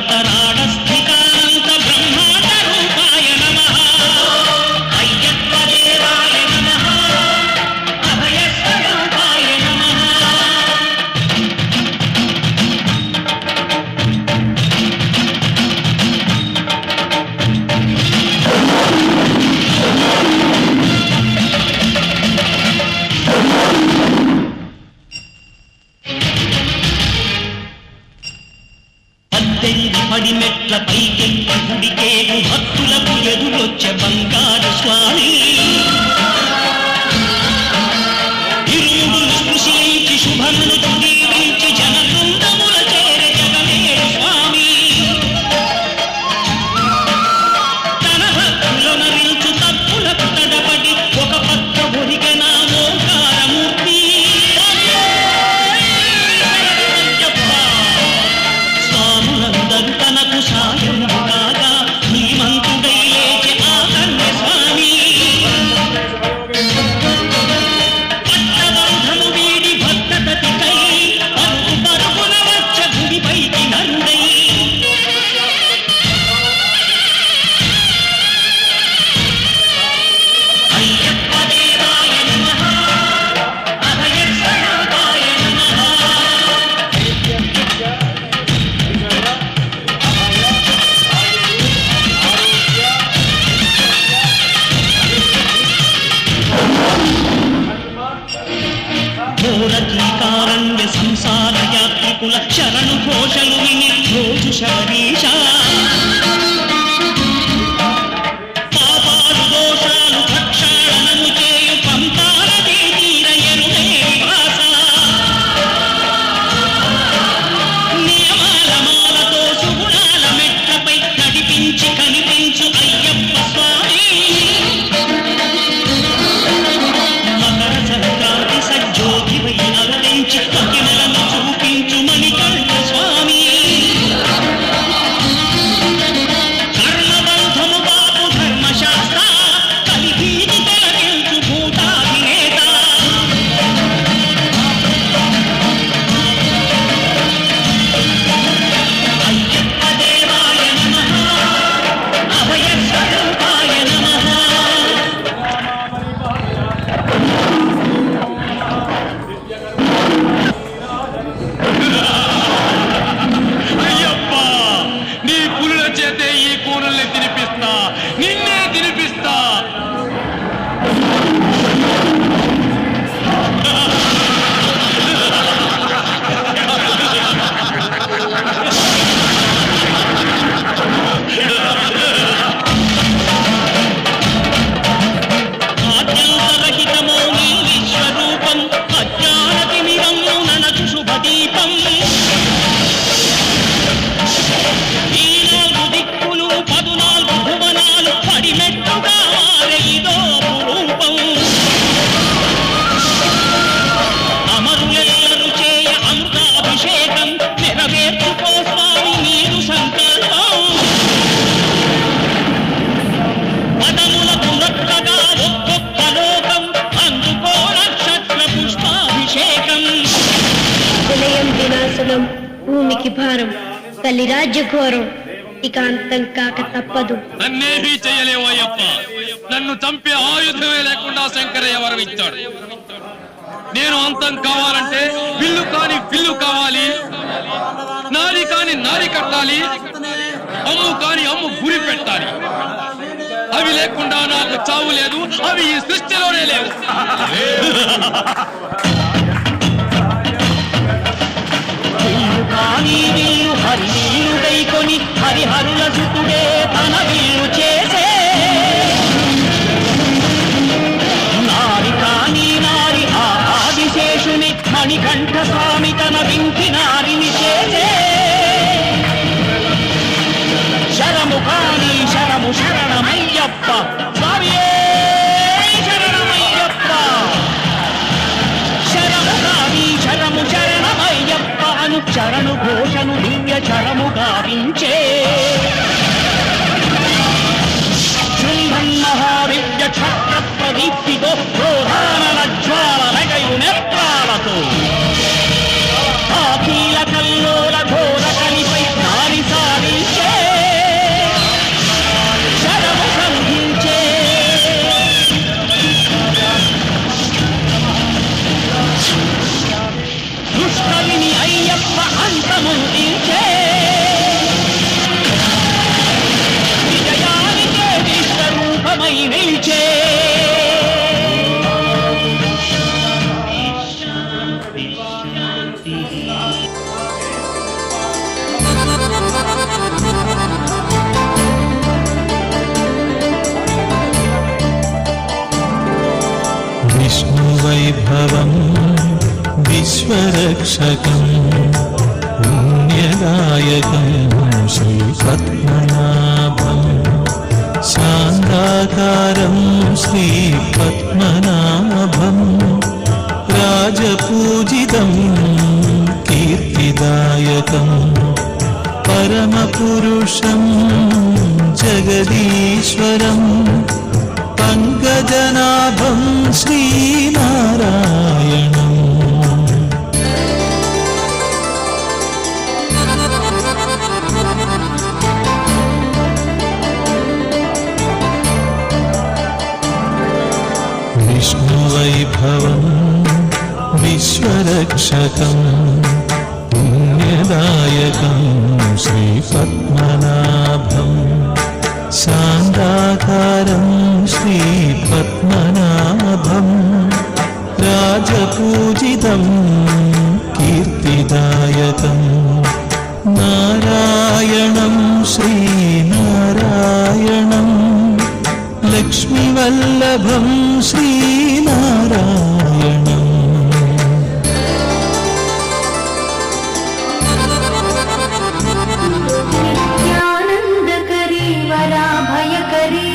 జగదాంతరాడ స్థితానంత బ్రహ్మాండ రూపాయ నమః అయ్యప్ప దేవాయ నమః అభయ స్వరూపాయ నమః పడి మెట్ల పైకెక్కి గుడికేగు భక్తులకు ఎదురొచ్చే బంగారు స్వామి ఇరుముడులు స్పృశించి శుభములు దీవించి జనబృందముల చేరే జగమేడు స్వామి తన భక్తుల నరించు తప్పులకు తడబడి ఒక పక్క ఒరిగన ఓంకారమూర్తి స్వాములందరూ తనకు సాయం కాగా శ్రీమంతుడై లేచి ఆ కన్య స్వామి పట్టబంధము వీడి భక్తతతికై పరుగు పరుగున వచ్చ గుడిపైకి నరుడై అయ్యప్ప దేవాయ నమః అభయ స్వరూపాయ నమః ఘోరకీకారణ్య సంసార యాత్రికుల శరణు ఘోషలు విని రోజు శబరీష పాపాలు దోషాలు ప్రక్షాళనము చేయు పంపానదీ తీర ఎరుడే నివాస నియమాల మాలతో సుగుణాల మెట్లపై నడిపించి కనిపించు అయ్యప్ప స్వామి మకర సంక్రాంతి సజ్జోగివై అవతరించి మహిమలను చూపించు మణికంఠ స్వామి కర్మబంధము బాపు ధర్మశాస్త్ర కలిగీని తొలగించు భూతాధినేత అయ్యప్ప దేవాయ నమః అభయ స్వరూపాయ నమః అయ్యప్ప నీ పులుల చేతే ఈ కూరల్ని తినిపిస్తా నిన్నే తినిపిస్తా ఆద్యంతరహితమో నీ విశ్వరూపం అజ్ఞానతిమిరము ననచు శుభదీపం ఈ 4 దిక్కులు 14 భువనాలు పడిమెట్టుగా మారే ఇదో రూపం అమరులెల్లరూ చేయ అమృతాభిషేకం నెరవేర్చుకో స్వామి నీరు సంకల్పం పదములకు రొక్కగా ఒక్కొక్క లోకం అందుకో నక్షత్ర పుష్పాభిషేకం వినయం వినాశనం భూమికి భారం తల్లి రాజ్య ఘోరం ఇక అంతం కాక తప్పదు. నన్నేమీ చేయలేవు అయ్యప్ప నన్ను చంపే ఆయుధమే లేకుండా శంకరయ్య వరం ఇచ్చాడు నేను అంతం కావాలంటే విల్లు కాని విల్లు కావాలి నారి కాని నారి కట్టాలి అమ్ము కాని అమ్ము గురి పెట్టాలి అవి లేకుండా నాకు చావు లేదు అవి ఈ సృష్టిలోనే లేవు విల్లు కాని విల్లు హరివీరుడై కొని హరిహరుల సుతుడే తన విల్లు చేసే నారి కాని నారి ఆ ఆదిశేషుని మణికంఠ స్వామి తన వింటి నారిని చేసే శరము కాని శరము శరణమయ్యప్ప స్వామియే శరణమయ్యప్ప శరము కాని శరము శరణమయ్యప్ప అను చరణు ఘోషను దివ్య చరము గావించే శృంభం మహాదివ్య క్షత్ర ప్రదీప్తితో క్రోధానల జ్వాల నగయు నేత్రాలతో అఖిల కల్లోల ఘోర కలిపై నారి సారి विष्णुवैभवं विश्वरक्षकं पुण्यदायकं श्रीपद्मनाभं शान्ताकारं श्रीपद्मनाभं राजपूजितं कीर्तिदायकं परमपुरुषं जगदीश्वरं पङ्कजनाभं श्रीनारायणम् विष्णुवैभवं विश्वरक्षकं पुण्यदायकं श्रीपद्मनाभं शान्ताकारं श्रीपद्मनाभं राजपूजितं कीर्तिदायकं नारायणं श्रीनारायणं लक्ष्मीवल्लभं श्रीनारायणम् नित्यानन्दकरी वराभयकरी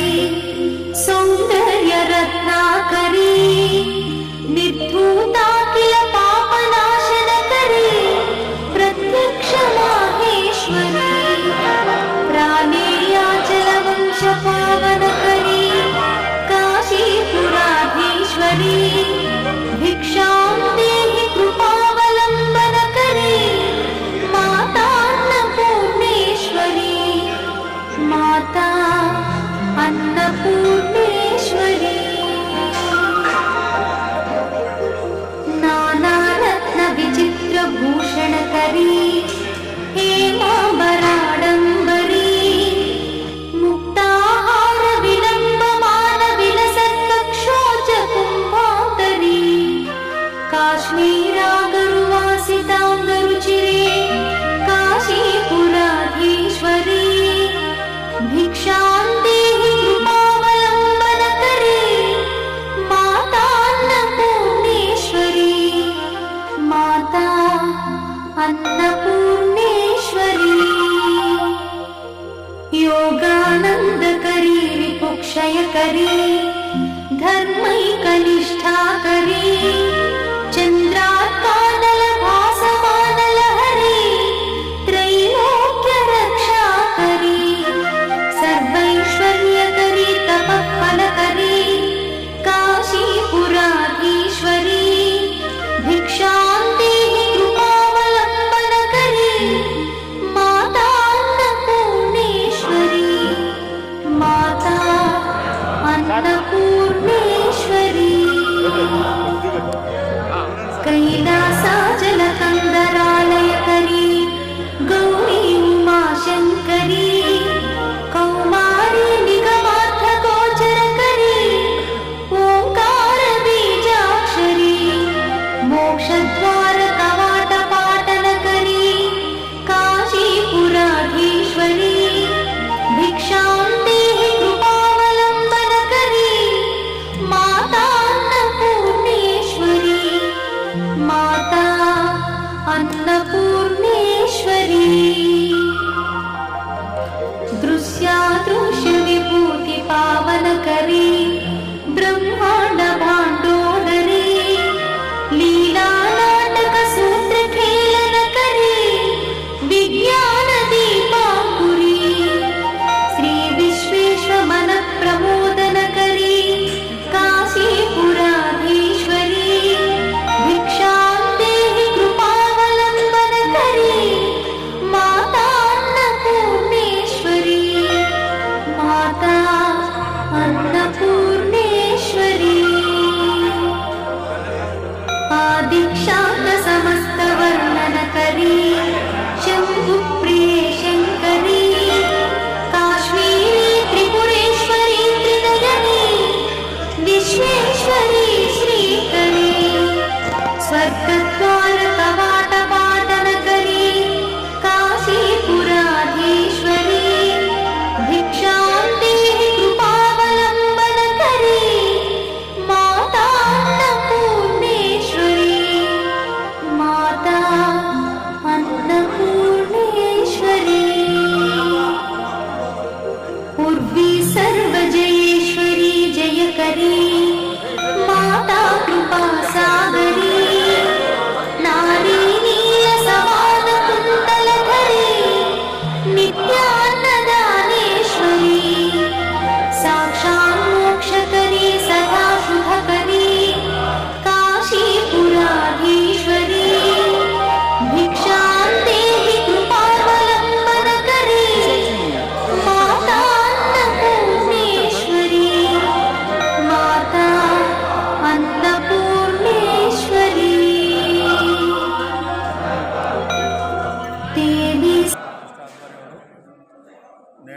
सौन्दर्यरत्नाकरी निर्धूताखिल पापनाशनकरी प्रत्यक्ष माहेश्वरी प्राणेयाचलवंशपावनकरी काशीपुराधीश्वरी भिक्षां देहि कृपावलम्बनकरी माता अन्नपूर्णेश्वरी माता अन्नपूर्णेश्वरी नानारत्नविचित्रभूषणकरी हेमाम्बराडम्बरी मुक्ताहारविलम्बमानविलसत्कक्षोजकुम्भान्तरी काश्मीरागरुवासिताङ्गरुचिरे काशीपुराधीश्वरी भिक्षां देहि कृपावलम्बनकरी माता अन्नपूर्णेश्वरी माता अन्नपूर्णेश्वरी योगानन्दकरी रिपुक्षयकरी धर्मैकनिष्ठाकरी चन्द्रार्कानलभासमानलहरी त्रैलोक्यरक्षाकरी सर्वैश्वर्यकरी तपःफलकरी काशीपुराधीश्वरी भिक्षां देहि कृपावलम्बनकरी माता अन्नपूर्णेश्वरी माता अन्नपूर्णेश्वरी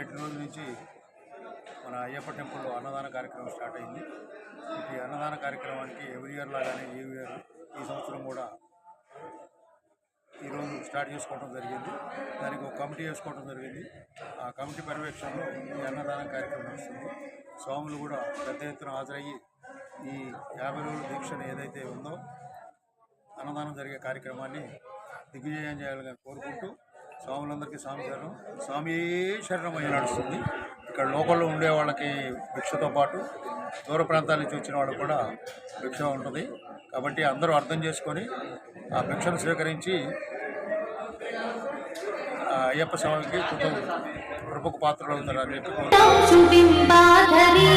నిన్నటి రోజు నుంచి మన అయ్యప్ప టెంపుల్లో అన్నదాన కార్యక్రమం స్టార్ట్ అయింది. ఈ అన్నదాన కార్యక్రమానికి ఎవ్రీ ఇయర్ లాగానే ఈ సంవత్సరం కూడా ఈరోజు స్టార్ట్ చేసుకోవడం జరిగింది. దానికి ఒక కమిటీ వేసుకోవడం జరిగింది. ఆ కమిటీ పర్యవేక్షణలో ఈ అన్నదాన కార్యక్రమం నడుస్తుంది. స్వాములు కూడా పెద్ద ఎత్తున హాజరయ్యి ఈ 50 రోజుల దీక్షను ఏదైతే ఉందో అన్నదానం జరిగే కార్యక్రమాన్ని దిగ్విజయం చేయాలని కోరుకుంటూ స్వాములందరికీ స్వామి శరణం అయ్యి నడుస్తుంది. ఇక్కడ లోకల్లో ఉండే వాళ్ళకి భిక్షతో పాటు దూర ప్రాంతాల నుంచి వచ్చిన వాళ్ళకు కూడా భిక్ష ఉంటుంది. కాబట్టి అందరూ అర్థం చేసుకొని ఆ భిక్షను స్వీకరించి అయ్యప్ప స్వామికి కృపకు పాత్రలు అవుతారు అని చెప్పి బింబాధరీ